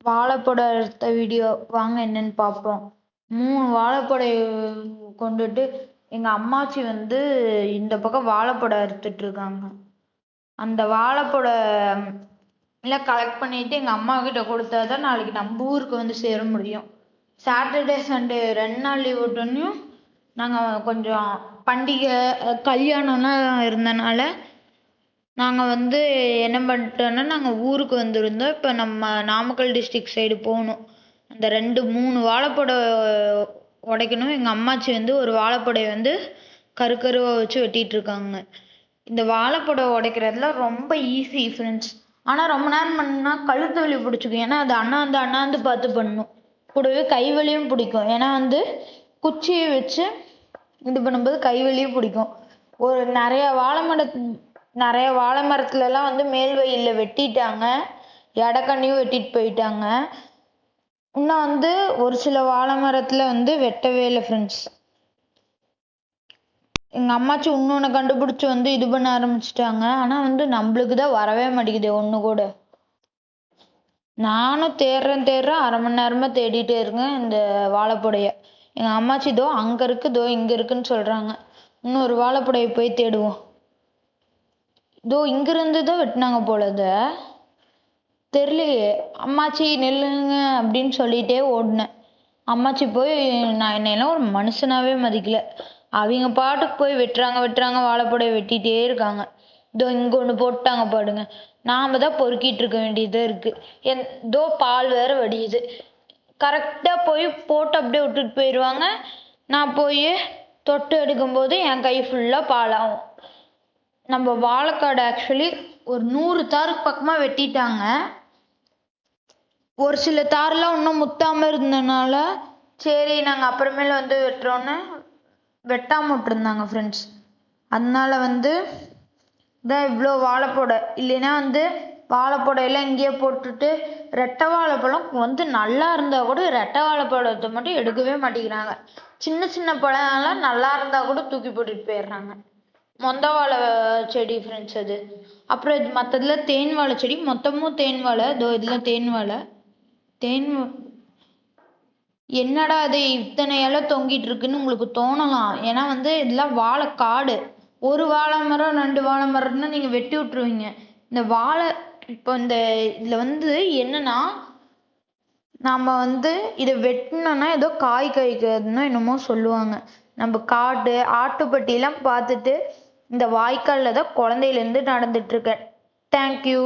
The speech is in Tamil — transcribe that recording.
வாழைப்பழ அறுத்த வீடியோ வாங்க என்னன்னு பார்ப்போம். 3 வாழைப்பழை கொண்டுட்டு எங்க அம்மாச்சி வந்து இந்த பக்கம் வாழைப்பழம் அறுத்துட்டு இருக்காங்க. அந்த வாழைப்பழம் எல்லாம் கலெக்ட் பண்ணிட்டு எங்க அம்மா கிட்ட கொடுத்தாதான் நாளைக்கு நம்ம ஊருக்கு வந்து சேர முடியும். சாட்டர்டே சண்டே 2 நாள் லீவ் விட்டோன்னையும் நாங்கள் கொஞ்சம் பண்டிகை கல்யாணம்லாம் இருந்தனால நாங்கள் வந்து என்ன பண்ணிட்டோன்னா நாங்கள் ஊருக்கு வந்திருந்தோம். இப்போ நம்ம நாமக்கல் டிஸ்ட்ரிக்ட் சைடு போகணும். அந்த 3 வாழைப்பழம் உடைக்கணும். எங்கள் அம்மாச்சி வந்து ஒரு வாழைப்பழையை வந்து கருவாக வச்சு வெட்டிட்டு இருக்காங்க. இந்த வாழைப்பழம் உடைக்கிறதுல ரொம்ப ஈஸி ஃப்ரெண்ட்ஸ். ஆனால் ரொம்ப நேரம் பண்ணால் கழுத்து வலி பிடிச்சிக்கும். ஏன்னா அது அண்ணாந்து பார்த்து பண்ணணும். கூடவே கை வலியும் பிடிக்கும். ஏன்னா வந்து குச்சியை வச்சு இது பண்ணும்போது கை வலியும் பிடிக்கும். நிறைய வாழை மரத்துலலாம் வந்து மேல் வயலில் வெட்டிட்டாங்க. எடக்கண்ணியும் வெட்டிட்டு போயிட்டாங்க. இன்னும் வந்து ஒரு சில வாழை மரத்தில் வந்து வெட்டவே இல்லை ஃப்ரெண்ட்ஸ். எங்கள் அம்மாச்சி இன்னொன்று கண்டுபிடிச்சி வந்து இது பண்ண ஆரம்பிச்சிட்டாங்க. ஆனால் வந்து நம்மளுக்கு தான் வரவே மாட்டேங்குது ஒன்று கூட. நானும் தேடுறேன் 1/2 மணி நேரமாக தேடிட்டே இருக்கேன் இந்த வாழைப்படைய. எங்கள் அம்மாச்சி இதோ அங்கே இருக்கு இதோ இங்கே இருக்குன்னு சொல்கிறாங்க. இன்னொரு வாழைப்படைய போய் தேடுவோம். இதோ இங்கிருந்து தான் வெட்டினாங்க போலத தெரியலையே. அம்மாச்சி நெல்லுங்க அப்படின்னு சொல்லிட்டே ஓடினேன். அம்மாச்சி போய் நான் என்னெல்லாம் ஒரு மனுஷனாவே மதிக்கல. அவங்க பாட்டுக்கு போய் வெட்டுறாங்க வாழைப்படைய வெட்டிகிட்டே இருக்காங்க. இதோ இங்கே ஒன்று போட்டாங்க பாடுங்க. நாம் தான் பொறுக்கிட்டு இருக்க வேண்டியதாக இருக்குது. இதோ பால் வேற வடியுது. கரெக்டாக போய் போட்டு அப்படியே விட்டுட்டு போயிடுவாங்க. நான் போய் தொட்டு எடுக்கும்போது என் கை ஃபுல்லாக பாலாகும். நம்ம வாழைக்காடு ஆக்சுவலி ஒரு 100 தாருக்கு பக்கமாக வெட்டிட்டாங்க. ஒரு சில தாரெல்லாம் இன்னும் முத்தாமல் இருந்தனால சரி நாங்கள் அப்புறமேல வந்து வெட்டுறோன்னு வெட்டாமல் விட்டுருந்தாங்க ஃப்ரெண்ட்ஸ். அதனால வந்து இதான் இவ்வளோ வாழைப்பழை. இல்லைன்னா வந்து வாழைப்பழையெல்லாம் இங்கேயே போட்டுட்டு ரெட்டை வாழைப்பழம் வந்து நல்லா இருந்தால் கூட ரெட்டை வாழைப்பழத்தை மட்டும் எடுக்கவே மாட்டேங்கிறாங்க. சின்ன பழம்லாம் நல்லா இருந்தால் கூட தூக்கி போட்டுட்டு போயிடுறாங்க. மொந்த வாழை செடி ஃப்ரெண்ட்ஸ் அது. அப்புறம் இது மற்றதுல தேன் வாழை செடி. மொத்தமும் தேன் வாழை. இதோ இதில் தேன் வாழை. என்னடா அது இத்தனை இலை தொங்கிட்டு இருக்குன்னு உங்களுக்கு தோணலாம். ஏன்னா வந்து இதெல்லாம் வாழைக்காடு. ஒரு வாழை மரம் 2 வாழை மரம்னா நீங்கள் வெட்டி விட்டுருவீங்க. இந்த வாழை இப்போ இந்த இதில் வந்து என்னன்னா நாம் வந்து இதை வெட்டினோன்னா ஏதோ காய் காய்க்கிறதுன்னு என்னமோ சொல்லுவாங்க. நம்ம காடு ஆட்டுப்பட்டியெல்லாம் பார்த்துட்டு இந்த வாய்க்காலில் தான் குழந்தையிலேருந்து நடந்துட்டுருக்கேன். தேங்க்யூ.